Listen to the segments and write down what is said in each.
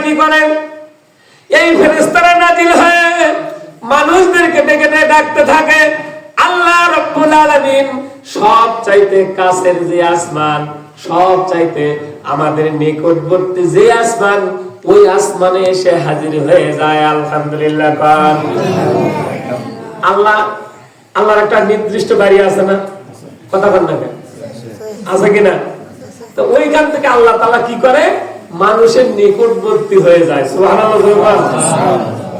কি করে? এই ফেরেশতারা নাজিল হয়ে মানুষদেরকে ডেকে ডেকে ডাকতে থাকে, আল্লাহ রাব্বুল আলামিন সব চাইতে কাছের যে আসমান, সব চাইতে আমাদের নিকটবর্তী যে আসমান, ওই আসমানে এসে হাজির হয়ে যায়। আলহামদুলিল্লাহ। আল্লাহর একটা নির্দিষ্ট বাড়ি আছে না? কথা বল না, আছে কিনা? তো ওইখান থেকে আল্লাহ তাআলা কি করে? মানুষের নিকটবর্তী হয়ে যায়। সুবহানাল্লাহ।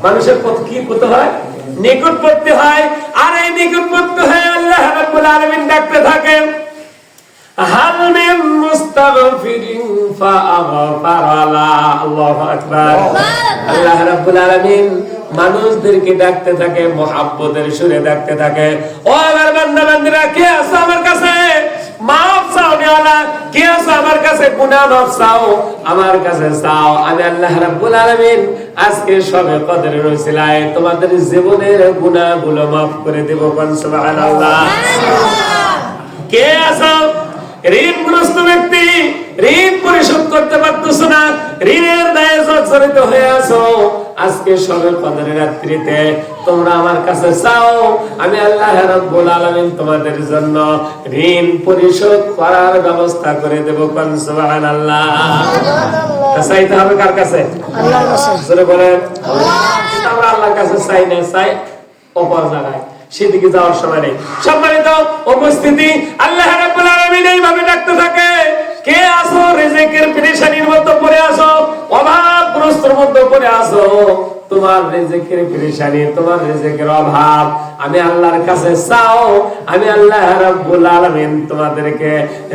মানুষের পথ কি করতে হয়? নিকটবর্তী হয়। আর এই নিকটবর্তী হয়ে আল্লাহ রাব্বুল আলামিন ডাকতে থাকেন, হাল মিন মুস্তাগফিরিন ফাআগফারা লা। আল্লাহু আকবার। আল্লাহ রাব্বুল আলামিন মানুষদেরকে ডাকতে থাকে, মুহাব্বতের সুরে ডাকতে থাকে, ও আমার বান্দা বান্দীরা, কে আছো আমার কাছে মাফ চাও? নিওয়ালা কে আছো আমার কাছে গুনাহ মাফ চাও? আমার কাছে চাও। আমি আল্লাহ রাব্বুল আলামিন আজকে সবে কদরের ওসিলায় তোমাদের জীবনের গুনাহগুলো মাফ করে দেব। সুবহানাল্লাহ। কে আছো? ঋণগ্রস্ত ব্যক্তি, ঋণ পরিশোধ করতে পারতেছ না, ঋণের দায়ে জর্জরিত হয়ে আছো। আজকে সবে কদরের রাত্রিতে তোমরা আমার কাছে চাও, আমি আল্লাহ রাব্বুল আলামিন তোমাদের জন্য ঋণ পরিশোধ করার ব্যবস্থা করে দেব। সুবহানাল্লাহ। চাইতে হবে কার কাছে? আল্লাহর কাছে। জোরে বলেন আল্লাহ। আমরা আল্লাহর কাছে চাই না, চাই অপর জায়গায়, সেদিকে যাওয়ার সময় নেই। সম্মানিত উপস্থিতি, আল্লাহ রাব্বুল আলামিন এইভাবে ডাকতে থাকে, কে আছো রিজিকের পেরেশানির মধ্যে পড়ে আছো, অভাবগ্রস্তর মধ্যে পড়ে আছো, তোমার রিজিকের পেরেশানি, তোমার রিজিকের অভাব, আমি আল্লাহর কাছে চাও, আমি আল্লাহ রাব্বুল আলামিন তোমাদেরকে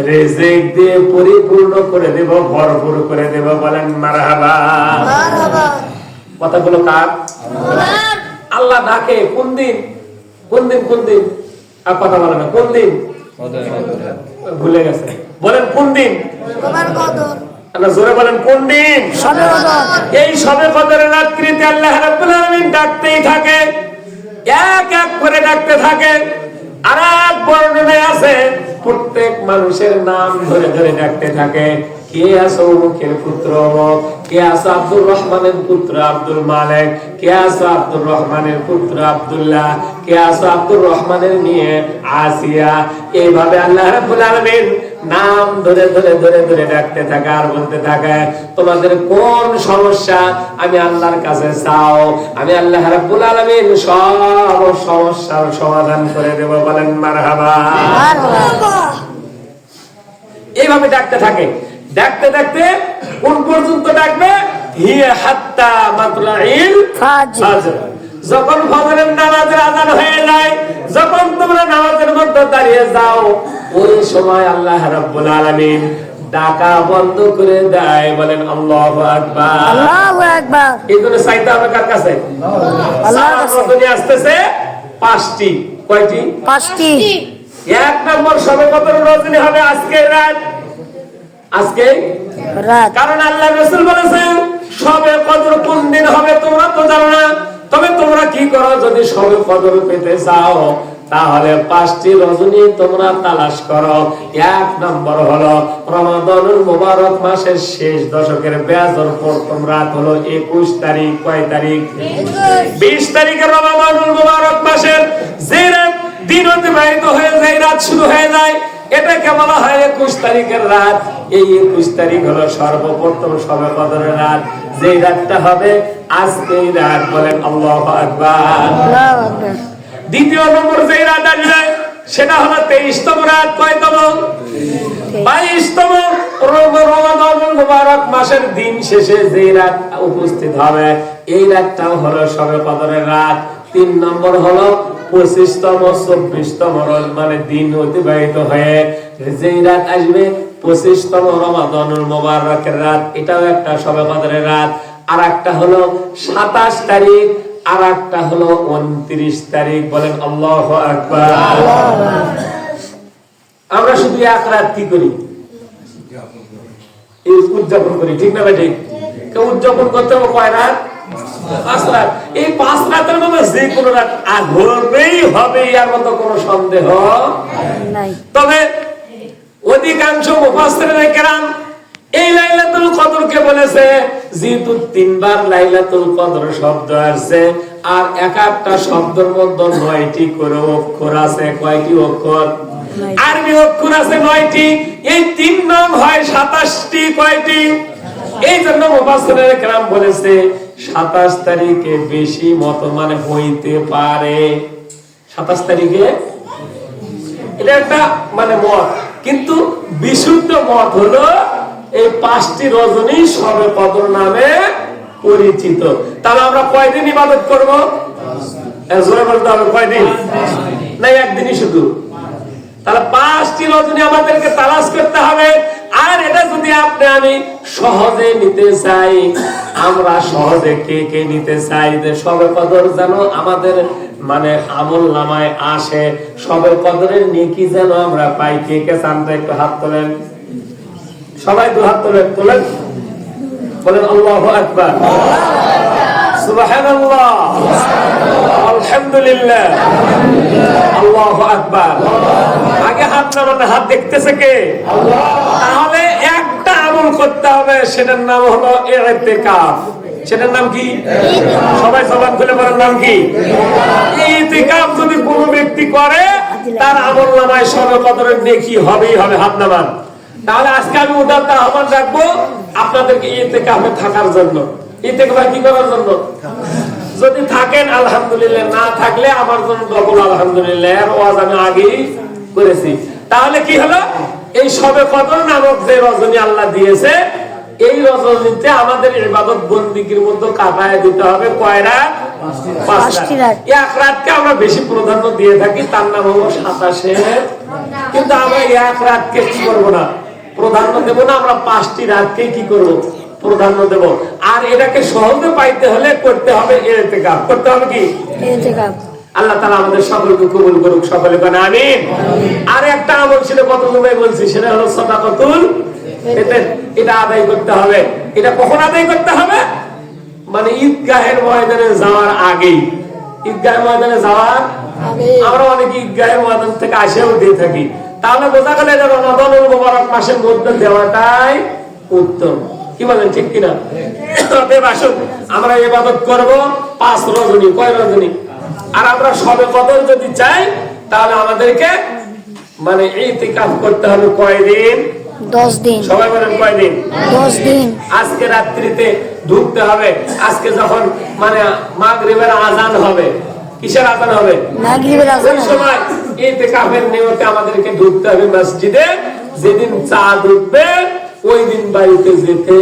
রিজিক দিয়ে পরিপূর্ণ করে দেব, ভরপুর করে দেব। বলেন মারহাবা। মারহাবা। কথাগুলো কার? আল্লাহ ডাকে কোন দিন? কোন দিন? কোন দিন? আর কথা বলে না। কোন দিন? ভুলে গেছে। বলেন কোন দিন? তোমার কদর। আল্লাহ জোরে বলেন কোন দিন? শবে কদর। এই শবে কদরের রাত্রিতে আল্লাহ রাব্বুল আলামিন ডাকতেই থাকে, এক এক করে ডাকতে থাকে। আর এক বর্ণনায় আছে প্রত্যেক মানুষের নাম ধরে ধরে ডাকতে থাকে। কে আছো অমুকের পুত্র অমুক, কে আছো আব্দুর রহমানের পুত্র আব্দুল মালিক, কে আছো আব্দুর রহমানের পুত্র আব্দুল্লাহ, কে আছো আব্দুর রহমানের মেয়ে আসিয়া। এইভাবে আল্লাহ রাব্বুল আলামিন নাম ধরে ধরে ধরে ধরে ডাকতে থাকে আর বলতে থাকে, তোমাদের কোন সমস্যা আমি আল্লাহর কাছে চাও, আমি আল্লাহ রাব্বুল আলামিন সব সমস্যার সমাধান করে দেব। বলেন মারহাবা। এইভাবে ডাকতে থাকে। ডাকতে ডাকতে কোন পর্যন্ত ডাকবে? হিয়া হাত্তা মাতলাইল ফাজর। যখন ফজরের নামাজের আযান হয়ে যায়, যখন তোমরা নামাজের মধ্যে দাঁড়িয়ে যাও, ওই সময় আল্লাহ রাব্বুল আলামিন ডাকা বন্ধ করে দেয়। বলেন আল্লাহু আকবার। আল্লাহু আকবার। এইজন্য চাইতে হবে কার কাছে? আল্লাহর কাছে। রজনী আসতেছে 5টি। কয়টি? 5টি। এক নম্বর শবে কদর রজনী হবে আজকে রাত। আজকে রাত। কারণ আল্লাহ রাসূল বলেছেন শবে কদর কোন দিন হবে তোমরা তো জানো না, তবে তোমরা কি করো, যদি শবে কদর পেতে চাও তাহলে 5টি রজনী তোমরা তালাশ করো। এক নম্বর হলো রমাদানুল মুবারক মাসের শেষ দশকের বেজর প্রথম রাত হলো 21 তারিখ। কয় তারিখ? 20 তারিখে রমাদানুল মুবারক মাসের যে রাত দিন অতিবাহিত হয়ে যায়, রাত শুরু হয়ে যায়, এটাকে বলা হয় 21 তারিখের রাত। এই 21 তারিখ হলো সর্বপ্রথম শবে কদরের রাত, যে রাতটা হবে আজকেই রাত। বলেন আল্লাহু আকবার। আল্লাহু আকবার। দ্বিতীয় নম্বর যে রাত আসবে সেটা হলো 23তম রাত। কয়তম? 22তম রমাদানুল মুবারক মাসের দিন শেষে যে রাত উপস্থিত হবে, এই রাতটাও হলো শবে কদরের রাত। 3 নম্বর হলো 25তম 24তম মানে দিন অতিবাহিত হয়ে যেই রাত আসবে 25তম রমাদানুল মুবারকের রাত, এটাও একটা শবে কদরের রাত। আর একটা হলো 27 তারিখ, আর একটা হলো 29 তারিখ। বলেন আল্লাহু আকবার। আমরা শুধু এক রাত কি করি? উদযাপন করি, ঠিক না ভাই? ঠিক। উদযাপন করতে হবে কয় রাত? 5 রাত। এই 5 রাতের মধ্যে যে কোনো রাত ঘুরবেই হবে, এর মতো কোনো সন্দেহ নাই। তবে অধিকাংশ মুফাসসিরিনে কেরাম এই লাইলাতুল কদরকে বলেছে যেহেতু তিনবার লাইলাতুল কদর শব্দ আসছে, আর এক একটা শব্দের মধ্যে 9টি করে অক্ষর আছে। কয়টি অক্ষর? আরবি অক্ষর আছে 9টি। এই 3 নং হয় 27টি। কয়টি? এই জন্য মুফাসসিরিনে কেরাম বলেছে 27 তারিখে বেশি মত মানে হইতে পারে। 27 তারিখে এটা একটা মানে মত, কিন্তু বিশুদ্ধ মত হলো এই 5টি রজনী শবে কদর নামে পরিচিত। তাহলে আমরা কয়দিন ইবাদত করব? জোরে বলতে হবে, কয়দিন? না একদিনই শুধু? তাহলে 5টি রজনী আমাদেরকে তালাশ করতে হবে। আর এটা যদি আপনি আমি সহজে নিতে চাই, আমরা সহজে কে কে নিতে চাই যে শবে কদর যেন আমাদের মানে আমল নামায় আসে, শবে কদরের নেকি যেন আমরা পাই, কে কে চান? একটু হাত তোলেন, সবাই 2 হাত তোলেন, তোলেন, বলেন আল্লাহু আকবার, সুবহানাল্লাহ, আলহামদুলিল্লাহ, আল্লাহু আকবার। আগে হাত নামান, হাত দেখতেছে কে? তাহলে একটা আমল করতে হবে, সেটার নাম হলো ইতিকাফ। সেটার নাম কি? সবাই জবান খুলে বলেন, নাম কি? ইতিকাফ যদি কোনো ব্যক্তি করে তার আমল নামায় শবে কদরের নেকি হবেই হবে। হাত নামান। তাহলে আজকে আমি উদাত্ত আহ্বান রাখবো আপনাদেরকে ইতিকাফে থাকার জন্য। ইতিকাফ কি করার জন্য? যদি থাকেন আলহামদুলিল্লাহ, না থাকলে আমার জন্য ডবল আলহামদুলিল্লাহ। এর ওয়াজ আমি আগেই করেছি। তাহলে কি হলো? এই শবে কদর নামক যে রজনী আল্লাহ দিয়েছে, এই রজনীতে আমাদের ইবাদত বন্দেগীর মধ্যে কাটায় দিতে হবে কয় রাত? 5 রাত। এক রাতকে আমরা বেশি প্রাধান্য দিয়ে থাকি, তার নাম হলো 27। কিন্তু আমরা এক রাতকে কি করবো না, প্রাধান্য দেব না। আমরা 5টি রাতকে কি করব? প্রাধান্য দেব। আর এটাকে সহজে পাইতে হলে করতে হবে ইতিকাফ। করতে হবে কি? ইতিকাফ। আল্লাহ তাআলা আমাদের সকলকে কবুল করুক, সকলে বলেন আমিন। আর একটা আমল ছিল, কত সময় বলছি, সেটা হলো সাদাকাতুল ফিতর। এটা আদায় করতে হবে। এটা কখন আদায় করতে হবে? মানে ঈদগাহের ময়দানে যাওয়ার আগেই। ঈদগাহের ময়দানে যাওয়ার আগে আমরা অনেকে ঈদগাহের ময়দান থেকে আসেও দিয়ে থাকি। তাহলে বোঝা গেল এটা রমাদানুল মুবারক মাসের মধ্যে দেওয়াটাই উত্তম। কি বলেন, ঠিক কিনা? তবে আসুন আমরা ইবাদত করব 5 রজনী। কয় রজনী? আর আমরা শবে কদর যদি চাই তাহলে আমাদেরকে মানে ইতিকাফ করতে হবে কয়দিন? 10 দিন। সবাই বলেন কয়দিন? 10 দিন। আজকে রাত্রিতে ঢুকতে হবে। আজকে যখন মানে মাগরিবের আজান হবে, কিসের আজান হবে? মাগরিবের আজান। ওই সময় ইতিকাফের নিয়তে আমাদেরকে ঢুকতে হবে মসজিদে। যেদিন চাঁদ উঠবে ওই দিন বাড়িতে যেতে।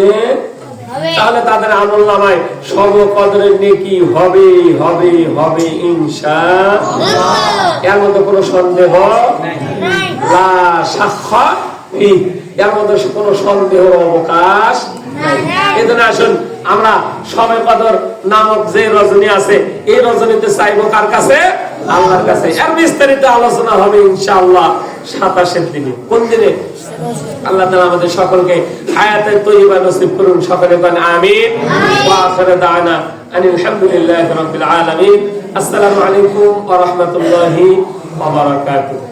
তাহলে তাদের আমল নামায় শবে কদরের নেকি হবে হবে হবে ইনশাআল্লাহ। এর মধ্যে কোনো সন্দেহ নাই। লা শাক্কা ফি, এর মধ্যে কোনো সন্দেহ অবকাশ নাই। এজন্য আসুন আমরা শবে কদর নামক যে রজনী আছে, এই রজনীতে চাইবো কার কাছে? আল্লাহর কাছে। এর বিস্তারিত আলোচনা হবে ইনশাআল্লাহ 27 দিনে। কোন দিনে? আল্লাহ তাআলা আমাদের সকলকে হায়াতে তয়্যিবা নসিব করুন। সকলে বলেন আমিন। ওয়া আখিরু দাওয়ানা আনিল হামদুলিল্লাহি রাব্বিল আলামিন। আসসালামু আলাইকুম ওয়া রাহমাতুল্লাহি ওয়া বারাকাতুহু।